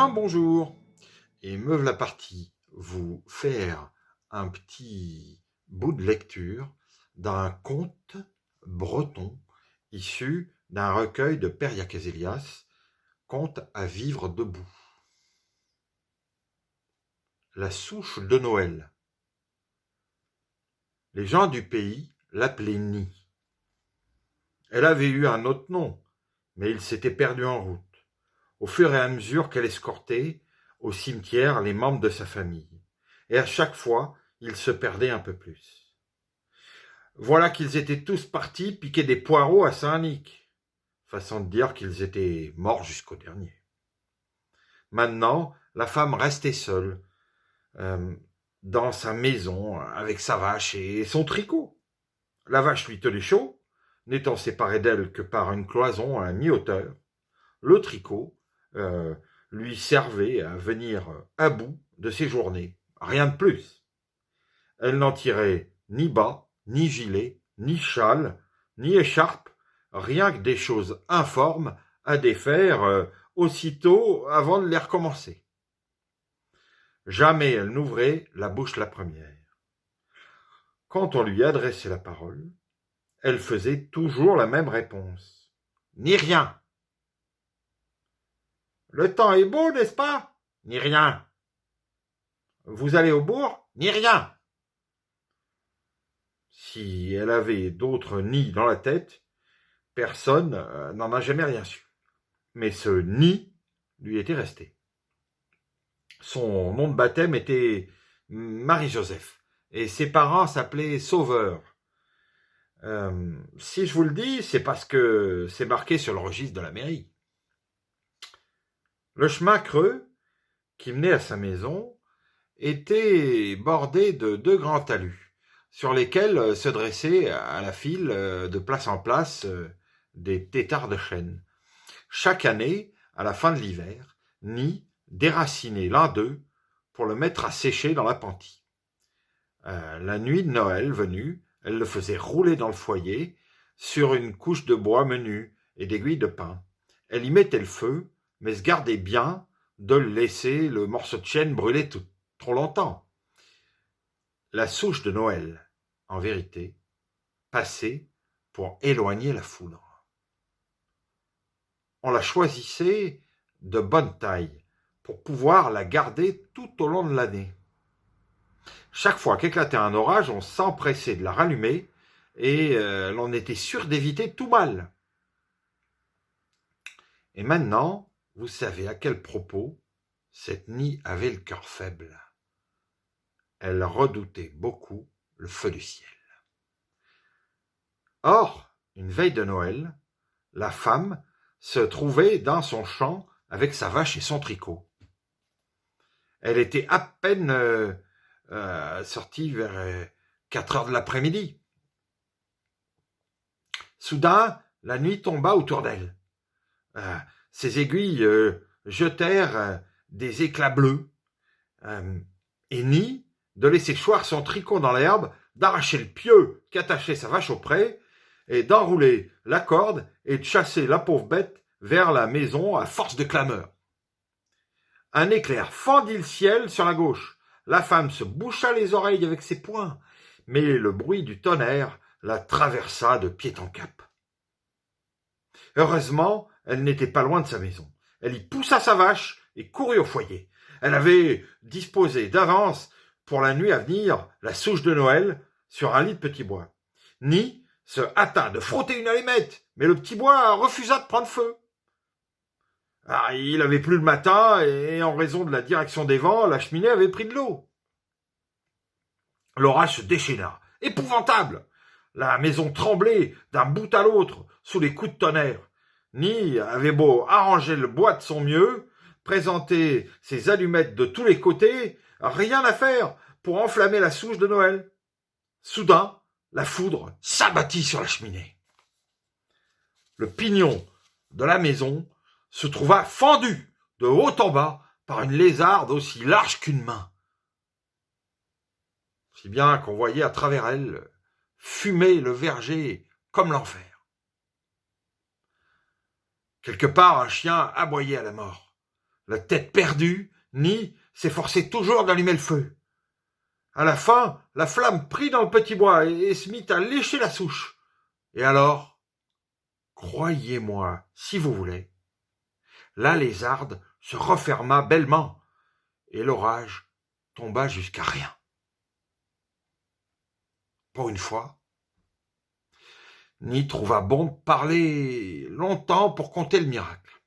bien bonjour. Et me voilà parti vous faire un petit bout de lecture d'un conte breton issu d'un recueil de Père Jacques-Elias, Conte à vivre debout. La souche de Noël. Les gens du pays l'appelaient Nie. Elle avait eu un autre nom, mais il s'était perdu en route, au fur et à mesure qu'elle escortait au cimetière les membres de sa famille. Et à chaque fois, il se perdait un peu plus. Voilà qu'ils étaient tous partis piquer des poireaux à Saint-Nic, façon de dire qu'ils étaient morts jusqu'au dernier. Maintenant, la femme restait seule, dans sa maison, avec sa vache et son tricot. La vache lui tenait chaud, n'étant séparée d'elle que par une cloison à mi-hauteur. Le tricot lui servait à venir à bout de ses journées, rien de plus. Elle n'en tirait ni bas, ni gilet, ni châle, ni écharpe, rien que des choses informes à défaire aussitôt avant de les recommencer. Jamais elle n'ouvrait la bouche la première. Quand on lui adressait la parole, elle faisait toujours la même réponse. Ni rien. Le temps est beau, n'est-ce pas? Ni rien. Vous allez au bourg? Ni rien. Si elle avait d'autres nids dans la tête, personne n'en a jamais rien su. Mais ce nid lui était resté. Son nom de baptême était Marie-Joseph, et ses parents s'appelaient Sauveur. Si je vous le dis, c'est parce que c'est marqué sur le registre de la mairie. Le chemin creux qui menait à sa maison était bordé de 2 grands talus, sur lesquels se dressaient à la file, de place en place, des têtards de chêne. Chaque année, à la fin de l'hiver, Nie déracinait l'un d'eux pour le mettre à sécher dans l'appentis. La nuit de Noël venue, elle le faisait rouler dans le foyer sur une couche de bois menu et d'aiguilles de pin. Elle y mettait le feu, mais se gardait bien de laisser le morceau de chêne brûler trop longtemps. La souche de Noël, en vérité, passait pour éloigner la foudre. On la choisissait de bonne taille pour pouvoir la garder tout au long de l'année. Chaque fois qu'éclatait un orage, on s'empressait de la rallumer et l'on était sûr d'éviter tout mal. Et maintenant, vous savez à quel propos cette Nie avait le cœur faible. Elle redoutait beaucoup le feu du ciel. Or, une veille de Noël, la femme se trouvait dans son champ avec sa vache et son tricot. Elle était à peine sortie vers 4 heures de l'après-midi. Soudain, la nuit tomba autour d'elle. Ses aiguilles jetèrent des éclats bleus. Et Nie de laisser choir son tricot dans l'herbe, d'arracher le pieu qu'attachait sa vache au pré, et d'enrouler la corde et de chasser la pauvre bête vers la maison à force de clameurs. Un éclair fendit le ciel sur la gauche. La femme se boucha les oreilles avec ses poings, mais le bruit du tonnerre la traversa de pied en cap. Heureusement, elle n'était pas loin de sa maison. Elle y poussa sa vache et courut au foyer. Elle avait disposé d'avance pour la nuit à venir la souche de Noël sur un lit de petit bois. Nie se hâta de frotter une allumette, mais le petit bois refusa de prendre feu. Il avait plu le matin et en raison de la direction des vents, la cheminée avait pris de l'eau. L'orage se déchaîna. Épouvantable! La maison tremblait d'un bout à l'autre sous les coups de tonnerre. Nie avait beau arranger le bois de son mieux, présenter ses allumettes de tous les côtés, rien à faire pour enflammer la souche de Noël. Soudain, la foudre s'abattit sur la cheminée. Le pignon de la maison se trouva fendu de haut en bas par une lézarde aussi large qu'une main. Si bien qu'on voyait à travers elle fumer le verger comme l'enfer. Quelque part, un chien aboyait à la mort. La tête perdue, Ni s'efforçait toujours d'allumer le feu. À la fin, la flamme prit dans le petit bois et se mit à lécher la souche. Et alors, croyez-moi, si vous voulez, la lézarde se referma bellement et l'orage tomba jusqu'à rien. Pour une fois, Ni trouva bon de parler longtemps pour conter le miracle.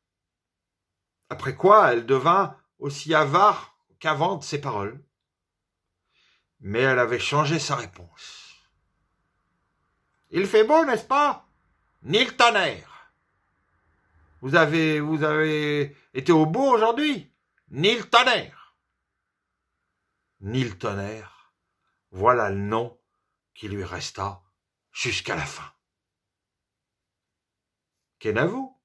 Après quoi, elle devint aussi avare qu'avant de ses paroles. Mais elle avait changé sa réponse. Il fait beau, n'est-ce pas? Ni le tonnerre. Vous avez été au bout aujourd'hui? Ni le tonnerre. Ni le tonnerre. Voilà le nom qui lui resta jusqu'à la fin. Qu'en avez-vous?